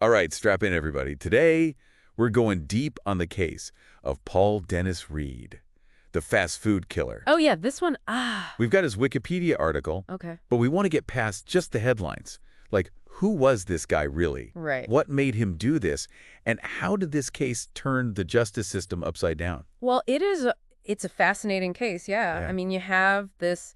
All right, strap in, everybody. Today, we're going deep on the case of Paul Dennis Reid, the fast food killer. Oh, yeah, this one, We've got his Wikipedia article, okay. but we want to get past just the headlines. Like, who was this guy really? Right. What made him do this? And how did this case turn the justice system upside down? Well, it's a fascinating case, yeah. Yeah. I mean, you have this,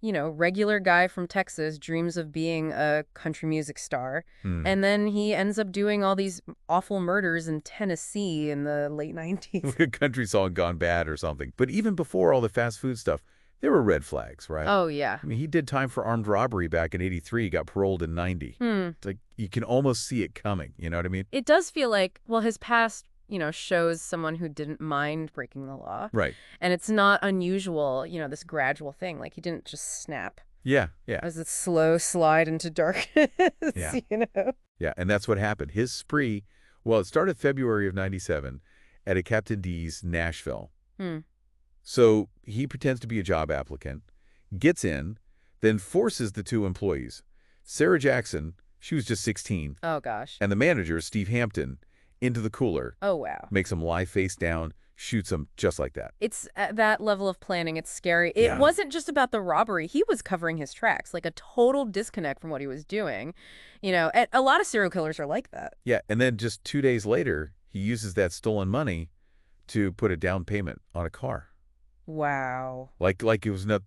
regular guy from Texas dreams of being a country music star, and then he ends up doing all these awful murders in Tennessee in the late 90s. A country song gone bad or something. But even before all the fast food stuff, there were red flags, right? Oh, yeah. I mean, he did time for armed robbery back in '83, got paroled in '90. It's like you can almost see it coming, you know what I mean? It does feel like, well, his past, shows someone who didn't mind breaking the law. Right. And it's not unusual, this gradual thing. Like, he didn't just snap. Yeah, yeah. As a slow slide into darkness, Yeah. you know? Yeah, and that's what happened. His spree, well, it started February of '97 at a Captain D's Nashville. So he pretends to be a job applicant, gets in, then forces the two employees, Sarah Jackson, she was just 16, Oh, gosh. and the manager, Steve Hampton, into the cooler, Oh, wow. makes them lie face down, shoots them just like that. It's at that level of planning. It's scary. It Yeah. wasn't just about the robbery. He was covering his tracks, like a total disconnect from what he was doing. And a lot of serial killers are like that. Yeah, and then just 2 days later, he uses that stolen money to put a down payment on a car. Wow. Like it was not,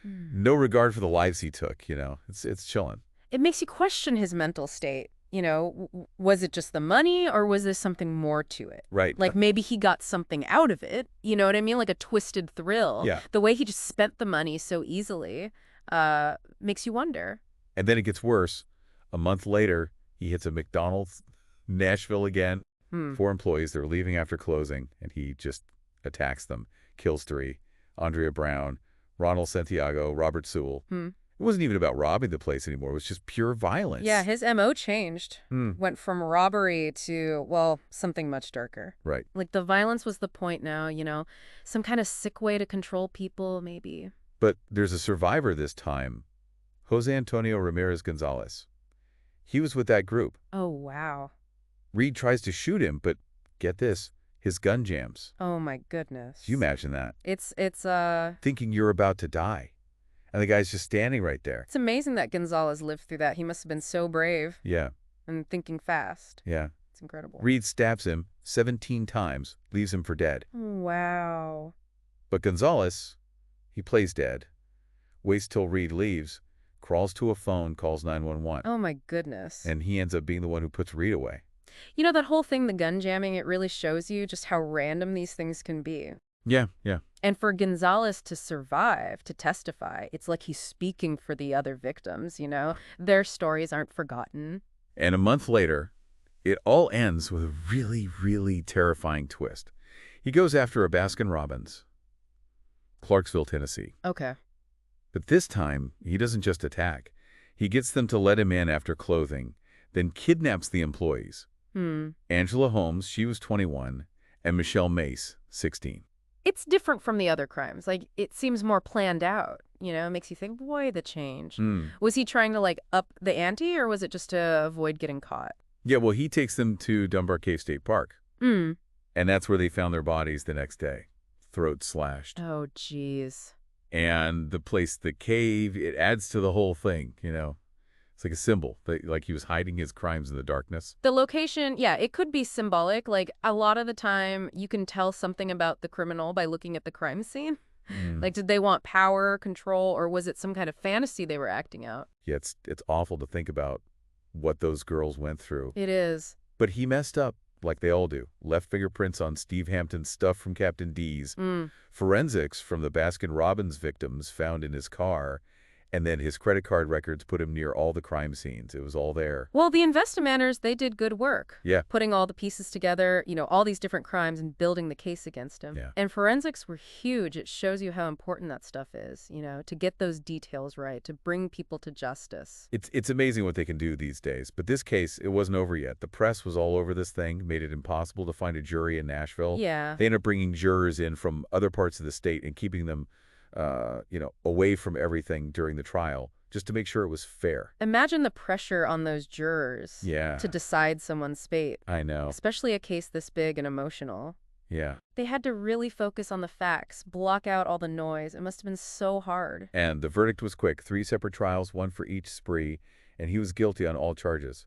no regard for the lives he took, It's chilling. It makes you question his mental state. Was it just the money or was there something more to it? Right. Like maybe he got something out of it. You know what I mean? Like a twisted thrill. Yeah. The way he just spent the money so easily makes you wonder. And then it gets worse. A month later, he hits a McDonald's, Nashville again. 4 employees, they're leaving after closing, and he just attacks them, kills 3. Andrea Brown, Ronald Santiago, Robert Sewell. It wasn't even about robbing the place anymore. It was just pure violence. Yeah, his MO changed. Went from robbery to, well, something much darker. Right. Like the violence was the point now, some kind of sick way to control people, maybe. But there's a survivor this time, Jose Antonio Ramirez Gonzalez. He was with that group. Oh, wow. Reid tries to shoot him, but get this, his gun jams. Oh, my goodness. Can you imagine that? It's Thinking you're about to die. And the guy's just standing right there. It's amazing that Gonzalez lived through that. He must have been so brave. Yeah. And thinking fast. Yeah. It's incredible. Reid stabs him 17 times, leaves him for dead. Wow. But Gonzalez, he plays dead, waits till Reid leaves, crawls to a phone, calls 911. Oh, my goodness. And he ends up being the one who puts Reid away. That whole thing, the gun jamming, it really shows you just how random these things can be. Yeah, yeah. And for Gonzalez to survive, to testify, it's like he's speaking for the other victims, Their stories aren't forgotten. And a month later, it all ends with a really, really terrifying twist. He goes after a Baskin-Robbins, Clarksville, Tennessee. Okay. But this time, he doesn't just attack. He gets them to let him in after clothing, then kidnaps the employees. Angela Holmes, she was 21, and Michelle Mace, 16. It's different from the other crimes. Like, it seems more planned out, It makes you think, boy, the change. Was he trying to, up the ante, or was it just to avoid getting caught? Yeah, well, he takes them to Dunbar Cave State Park. And that's where they found their bodies the next day, throats slashed. Oh, jeez. And the place, the cave, it adds to the whole thing, It's like a symbol, like he was hiding his crimes in the darkness. The location, yeah, it could be symbolic. Like, a lot of the time, you can tell something about the criminal by looking at the crime scene. Like, did they want power, control, or was it some kind of fantasy they were acting out? Yeah, it's awful to think about what those girls went through. It is. But he messed up, like they all do. Left fingerprints on Steve Hampton's stuff from Captain D's. Forensics from the Baskin-Robbins victims found in his car. And then his credit card records put him near all the crime scenes. It was all there. Well, the investigators, they did good work. Yeah. Putting all the pieces together, all these different crimes and building the case against him. Yeah. And forensics were huge. It shows you how important that stuff is, to get those details right, to bring people to justice. It's amazing what they can do these days. But this case, it wasn't over yet. The press was all over this thing, made it impossible to find a jury in Nashville. Yeah. They ended up bringing jurors in from other parts of the state and keeping them away from everything during the trial just to make sure it was fair. Imagine the pressure on those jurors Yeah, to decide someone's fate, I know. especially a case this big and emotional. Yeah. They had to really focus on the facts, block out all the noise. It must have been so hard. And the verdict was quick. 3 separate trials, one for each spree, and he was guilty on all charges.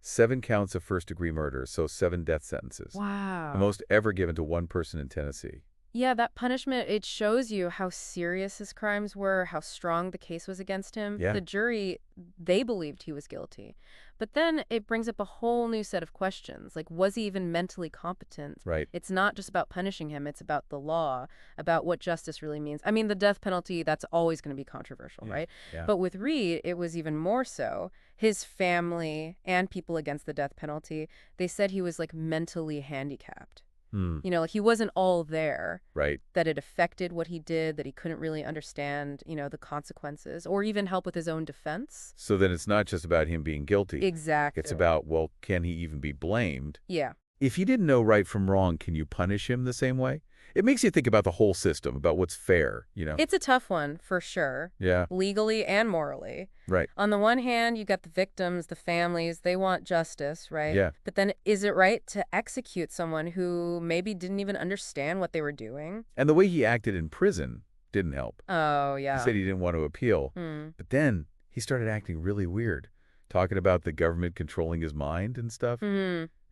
7 counts of first-degree murder, so 7 death sentences. The Wow. most ever given to one person in Tennessee. Yeah, that punishment, it shows you how serious his crimes were, how strong the case was against him. Yeah. The jury, they believed he was guilty. But then it brings up a whole new set of questions. Like, was he even mentally competent? Right. It's not just about punishing him, it's about the law, about what justice really means. I mean, the death penalty, that's always going to be controversial, right? Yeah. But with Reid, it was even more so. His family and people against the death penalty, they said he was like mentally handicapped. Like he wasn't all there. Right. That it affected what he did, that he couldn't really understand, the consequences, or even help with his own defense. So then it's not just about him being guilty. Exactly. It's about, well, can he even be blamed? Yeah. If he didn't know right from wrong, can you punish him the same way? It makes you think about the whole system, about what's fair, It's a tough one, for sure. Yeah. Legally and morally. Right. On the one hand, you got the victims, the families, they want justice, right? Yeah. But then is it right to execute someone who maybe didn't even understand what they were doing? And the way he acted in prison didn't help. Oh, yeah. He said he didn't want to appeal. But then he started acting really weird, talking about the government controlling his mind and stuff.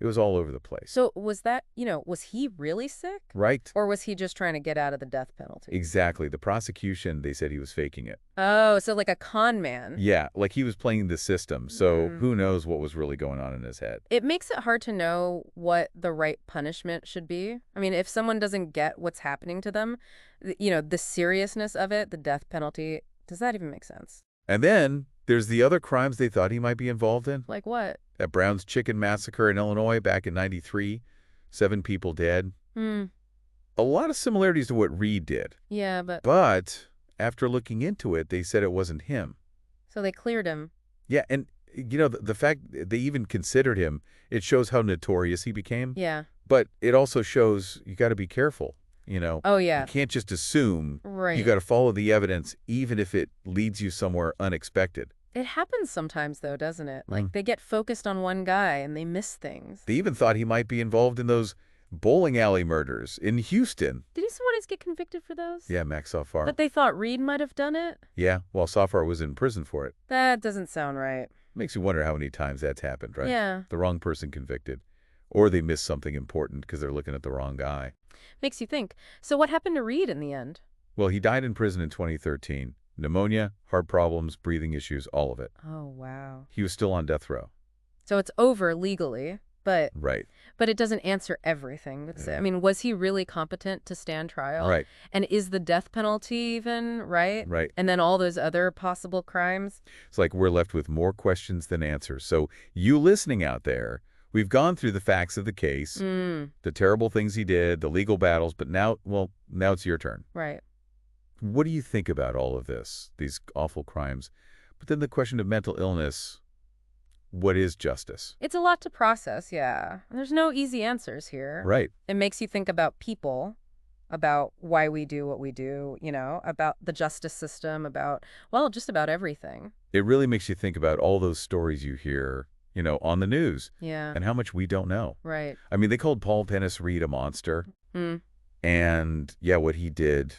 It was all over the place. So was that, was he really sick? Right. Or was he just trying to get out of the death penalty? Exactly. The prosecution, they said he was faking it. Oh, so like a con man. Yeah, like he was playing the system. So who knows what was really going on in his head. It makes it hard to know what the right punishment should be. I mean, if someone doesn't get what's happening to them, the seriousness of it, the death penalty, does that even make sense? And then there's the other crimes they thought he might be involved in. Like what? That Brown's Chicken Massacre in Illinois back in '93, 7 people dead. A lot of similarities to what Reid did. Yeah, but... But after looking into it, they said it wasn't him. So they cleared him. Yeah, and, the fact they even considered him, it shows how notorious he became. Yeah. But it also shows you got to be careful, Oh, yeah. You can't just assume. Right. You got to follow the evidence, even if it leads you somewhere unexpected. It happens sometimes, though, doesn't it? Like, they get focused on one guy and they miss things. They even thought he might be involved in those bowling alley murders in Houston. Did someone else get convicted for those? Yeah, Max Safar. But they thought Reid might have done it? Yeah, while Safar was in prison for it. That doesn't sound right. Makes you wonder how many times that's happened, right? Yeah. The wrong person convicted. Or they missed something important because they're looking at the wrong guy. Makes you think. So what happened to Reid in the end? Well, he died in prison in 2013. Pneumonia, heart problems, breathing issues, all of it. Oh, wow. He was still on death row. So it's over legally, but Right. But it doesn't answer everything. I mean, was he really competent to stand trial? Right. And is the death penalty even, right? Right. And then all those other possible crimes? It's like we're left with more questions than answers. So you listening out there, we've gone through the facts of the case, the terrible things he did, the legal battles, but now it's your turn. Right. What do you think about all of this, these awful crimes? But then the question of mental illness, what is justice? It's a lot to process, yeah. There's no easy answers here. Right. It makes you think about people, about why we do what we do, about the justice system, just about everything. It really makes you think about all those stories you hear, on the news. Yeah. And how much we don't know. Right. I mean, they called Dennis Reid a monster. And, yeah, what he did,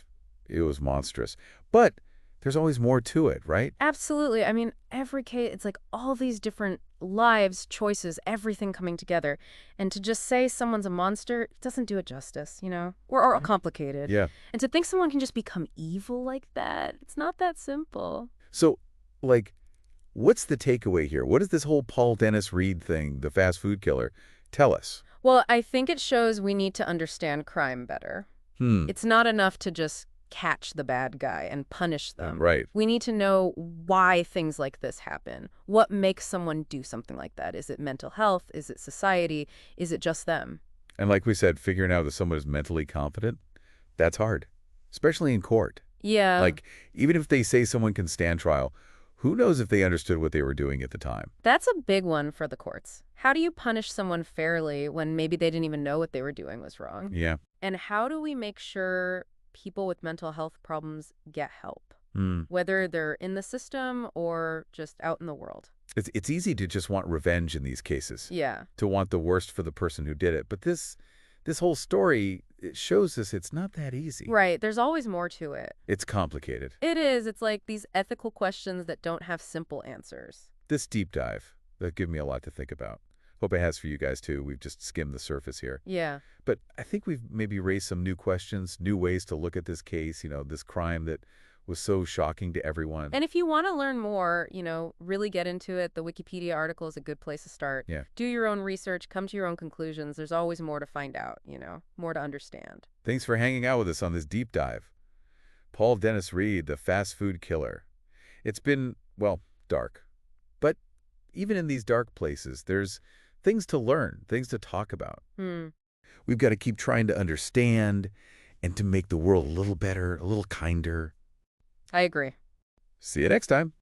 it was monstrous. But there's always more to it, right? Absolutely. I mean, every case, it's like all these different lives, choices, everything coming together. And to just say someone's a monster doesn't do it justice, or complicated. Yeah. And to think someone can just become evil like that, it's not that simple. So, what's the takeaway here? What does this whole Dennis Reid thing, the fast food killer, tell us? Well, I think it shows we need to understand crime better. It's not enough to just catch the bad guy and punish them. Right. We need to know why things like this happen. What makes someone do something like that? Is it mental health? Is it society? Is it just them? And like we said, figuring out that someone is mentally competent, that's hard, especially in court. Yeah. Even if they say someone can stand trial, who knows if they understood what they were doing at the time? That's a big one for the courts. How do you punish someone fairly when maybe they didn't even know what they were doing was wrong? Yeah. And how do we make sure people with mental health problems get help? Hmm. whether they're in the system or just out in the world. It's easy to just want revenge in these cases, Yeah. to want the worst for the person who did it. But this whole story, it shows us it's not that easy. Right. There's always more to it. It's complicated. It is. It's like these ethical questions that don't have simple answers. This deep dive, that gave me a lot to think about. Hope it has for you guys, too. We've just skimmed the surface here. Yeah. But I think we've maybe raised some new questions, new ways to look at this case, this crime that was so shocking to everyone. And if you want to learn more, really get into it, the Wikipedia article is a good place to start. Yeah. Do your own research, come to your own conclusions. There's always more to find out, more to understand. Thanks for hanging out with us on this deep dive. Paul Dennis Reid, the fast food killer. It's been, well, dark. But even in these dark places, there's things to learn, things to talk about. We've got to keep trying to understand and to make the world a little better, a little kinder. I agree. See you next time.